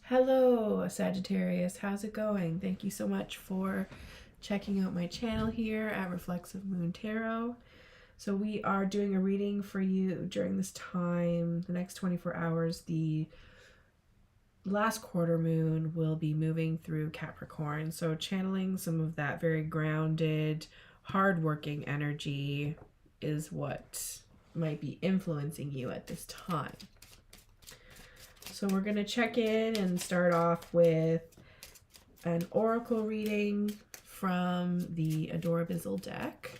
Hello, Sagittarius. How's it going? Thank you so much for checking out my channel here at Reflexive Moon Tarot. So we are doing a reading for you during this time, the next 24 hours. The last quarter moon will be moving through Capricorn. So channeling some of that very grounded, hardworking energy is what might be influencing you at this time. So we're going to check in and start off with an oracle reading from the Adorabizzle deck.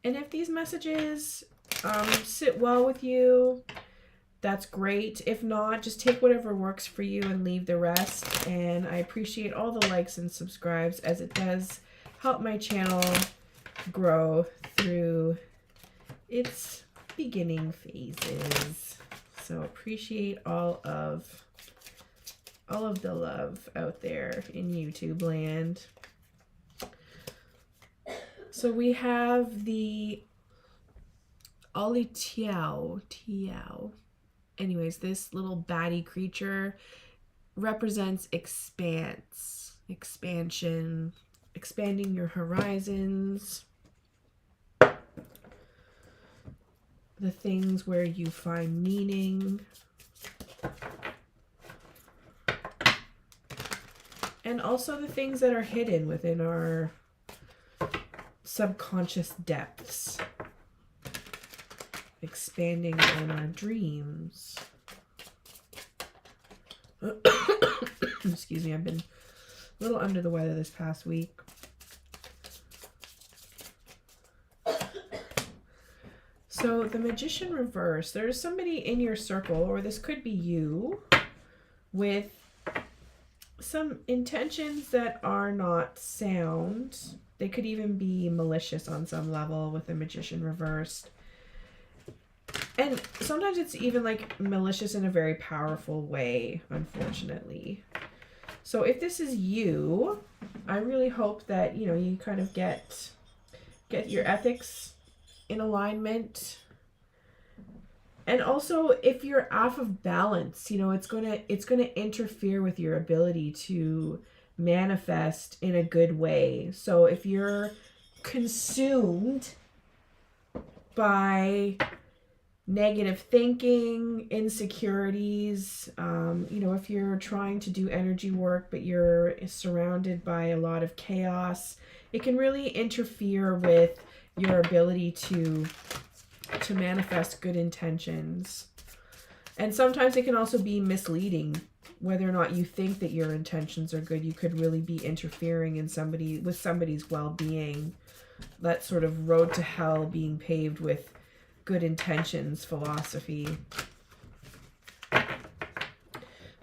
And if these messages sit well with you, that's great. If not, just take whatever works for you and leave the rest. And I appreciate all the likes and subscribes, as it does help my channel grow through its beginning phases. So appreciate all of the love out there in YouTube land. So we have the Ollie Tiao. Anyways, this little baddie creature represents expansion, expanding your horizons. The things where you find meaning. And also the things that are hidden within our subconscious depths. Expanding on our dreams. Excuse me, I've been a little under the weather this past week. So the Magician reverse, there's somebody in your circle, or this could be you, with some intentions that are not sound. They could even be malicious on some level with the Magician reversed. And sometimes it's even like malicious in a very powerful way, unfortunately. So if this is you, I really hope that, you kind of get your ethics in alignment. And also, if you're off of balance, it's going to interfere with your ability to manifest in a good way. So if you're consumed by negative thinking, insecurities, if you're trying to do energy work but you're surrounded by a lot of chaos, it can really interfere with your ability to manifest good intentions. And sometimes it can also be misleading. Whether or not you think that your intentions are good, you could really be interfering in with somebody's well-being. That sort of road to hell being paved with good intentions philosophy.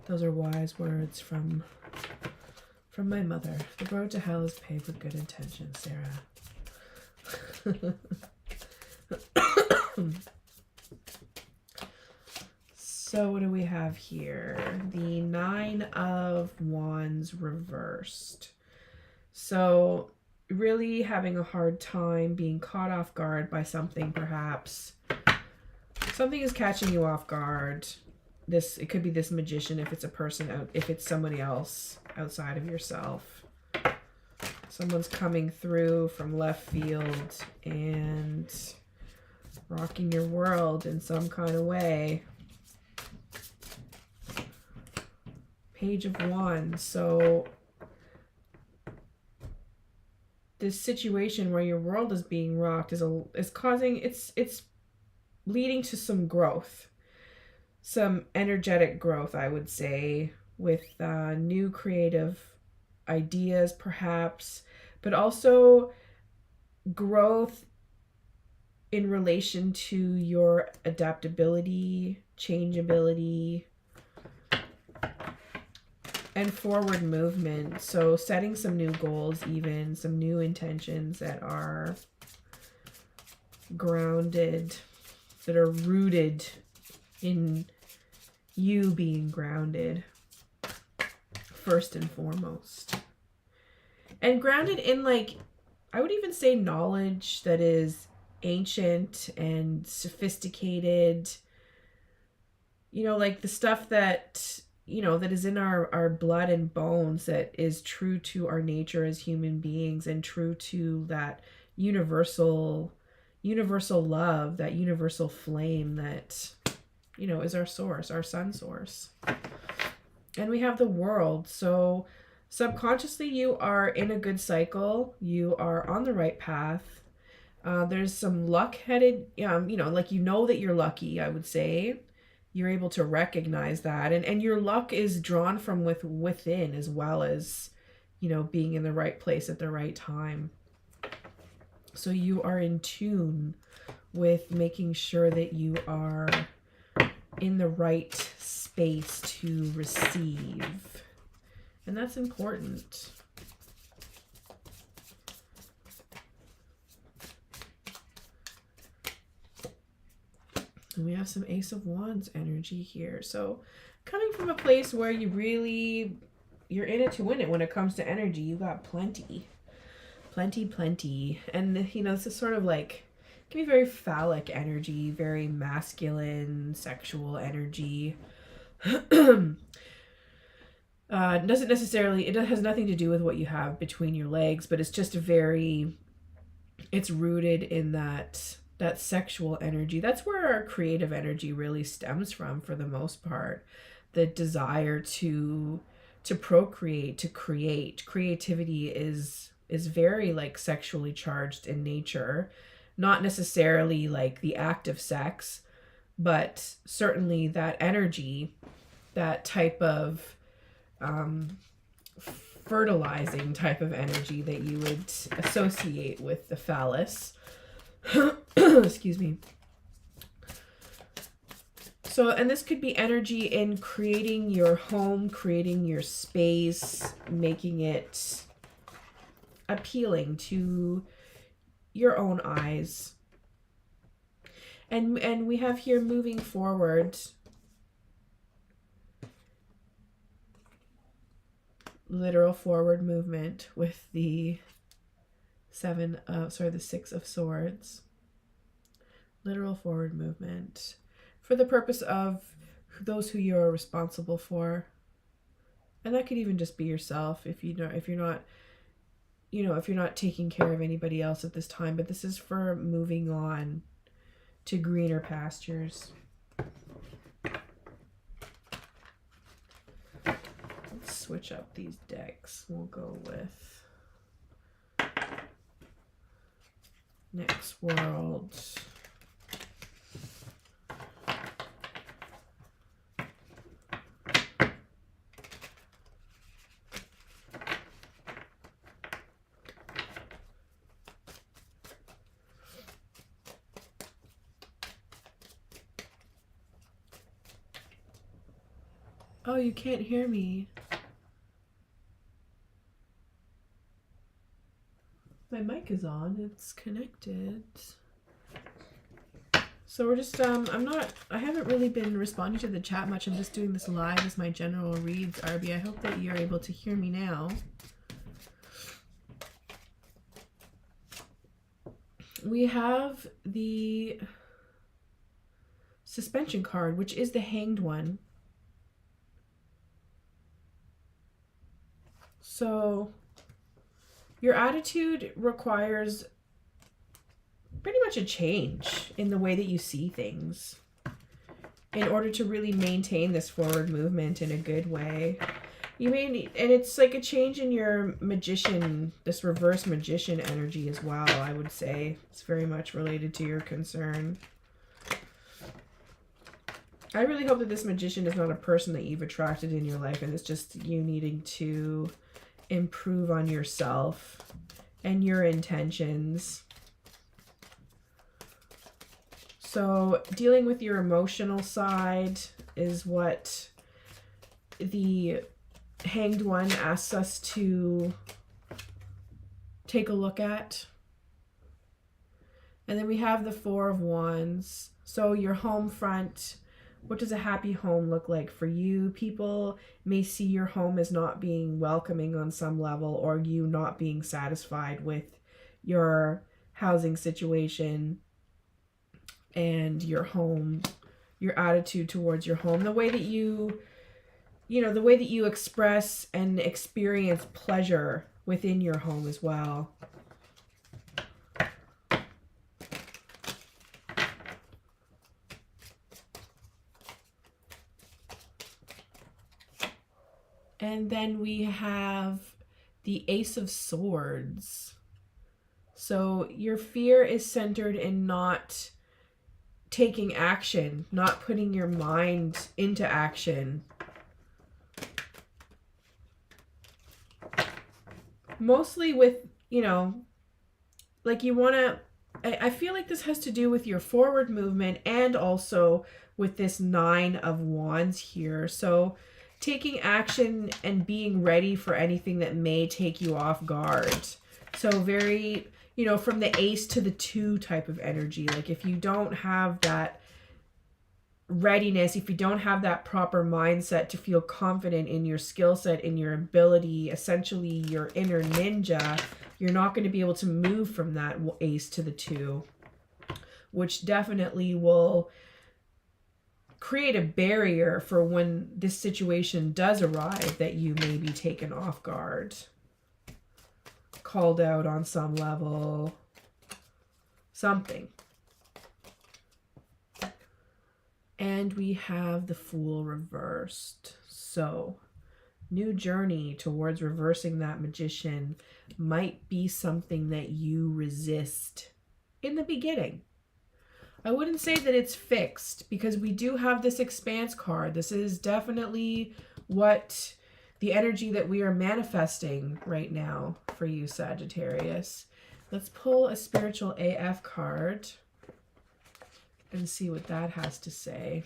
Those are wise words from my mother. The road to hell is paved with good intentions, Sarah. So what do we have here? The Nine of Wands reversed. So really having a hard time being caught off guard by something, perhaps. Something is catching you off guard. It could be this magician if it's a person, if it's somebody else outside of yourself. Someone's coming through from left field and rocking your world in some kind of way. Page of Wands. So this situation where your world is being rocked is causing, it's leading to some growth, some energetic growth, I would say, with new creative ideas perhaps, but also growth in relation to your adaptability, changeability, and forward movement. So setting some new goals, even some new intentions that are grounded, that are rooted in you being grounded first and foremost. And grounded in, like, I would even say knowledge that is ancient and sophisticated. You know, like the stuff that that is in our blood and bones, that is true to our nature as human beings and true to that universal love, that universal flame that, is our source, our sun source. And we have the world. So subconsciously, you are in a good cycle. You are on the right path. There's some luck headed, like, that you're lucky, I would say. You're able to recognize that. And your luck is drawn from within, as well as, being in the right place at the right time. So you are in tune with making sure that you are in the right space to receive. And that's important. And we have some Ace of Wands energy here. So coming from a place where you're in it to win it when it comes to energy. You got plenty. Plenty. And, this is sort of like, can be very phallic energy, very masculine, sexual energy. It has nothing to do with what you have between your legs, but it's just it's rooted in that sexual energy. That's where our creative energy really stems from, for the most part. The desire to procreate, to create. Creativity is very, like, sexually charged in nature. Not necessarily like the act of sex, but certainly that energy, that type of fertilizing type of energy that you would associate with the phallus. Excuse me. So, and this could be energy in creating your home, creating your space, making it appealing to your own eyes. And we have here moving forward, literal forward movement with the the 6 of Swords. Literal forward movement for the purpose of those who you're responsible for. And that could even just be yourself if you're not taking care of anybody else at this time, but this is for moving on to greener pastures. Let's switch up these decks. We'll go with Next World. Oh, you can't hear me. My mic is on. It's connected. So we're just, I haven't really been responding to the chat much. I'm just doing this live as my general reads, Arby. I hope that you're able to hear me now. We have the suspension card, which is the Hanged one. So your attitude requires pretty much a change in the way that you see things in order to really maintain this forward movement in a good way. You may need, and it's like a change in your magician, this reverse magician energy as well, I would say. It's very much related to your concern. I really hope that this magician is not a person that you've attracted in your life, and it's just you needing to improve on yourself and your intentions. So dealing with your emotional side is what the Hanged one asks us to take a look at. And then we have the Four of Wands. So your home front. What does a happy home look like for you? People may see your home as not being welcoming on some level, or you not being satisfied with your housing situation and your home, your attitude towards your home, the way that you the way that you express and experience pleasure within your home as well. And then we have the Ace of Swords. So your fear is centered in not taking action, not putting your mind into action. Mostly with, like you want to, I feel like this has to do with your forward movement and also with this 9 of Wands here. So taking action and being ready for anything that may take you off guard. So very, from the Ace to the 2 type of energy. Like if you don't have that readiness, if you don't have that proper mindset to feel confident in your skill set, in your ability, essentially your inner ninja, you're not going to be able to move from that Ace to the 2, which definitely will create a barrier for when this situation does arrive that you may be taken off guard, called out on some level, something. And we have the Fool reversed. So, new journey towards reversing that Magician might be something that you resist in the beginning. I wouldn't say that it's fixed because we do have this Expanse card. This is definitely what the energy that we are manifesting right now for you, Sagittarius. Let's pull a Spiritual AF card and see what that has to say.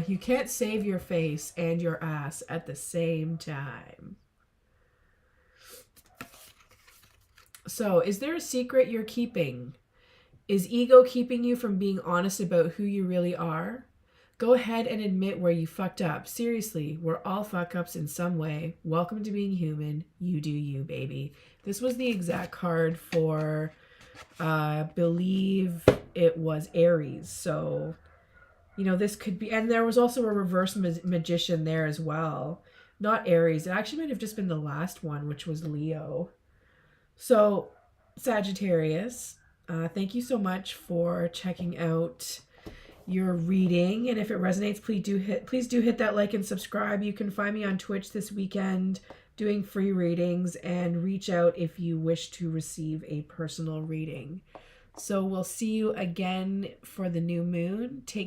You can't save your face and your ass at the same time. So, is there a secret you're keeping? Is ego keeping you from being honest about who you really are? Go ahead and admit where you fucked up. Seriously, we're all fuck-ups in some way. Welcome to being human. You do you, baby. This was the exact card for, I believe it was Aries. So, this could be... And there was also a reverse magician there as well. Not Aries. It actually might have just been the last one, which was Leo. So, Sagittarius, thank you so much for checking out your reading. And if it resonates, please do hit that like and subscribe. You can find me on Twitch this weekend doing free readings, and reach out if you wish to receive a personal reading. So we'll see you again for the new moon. Take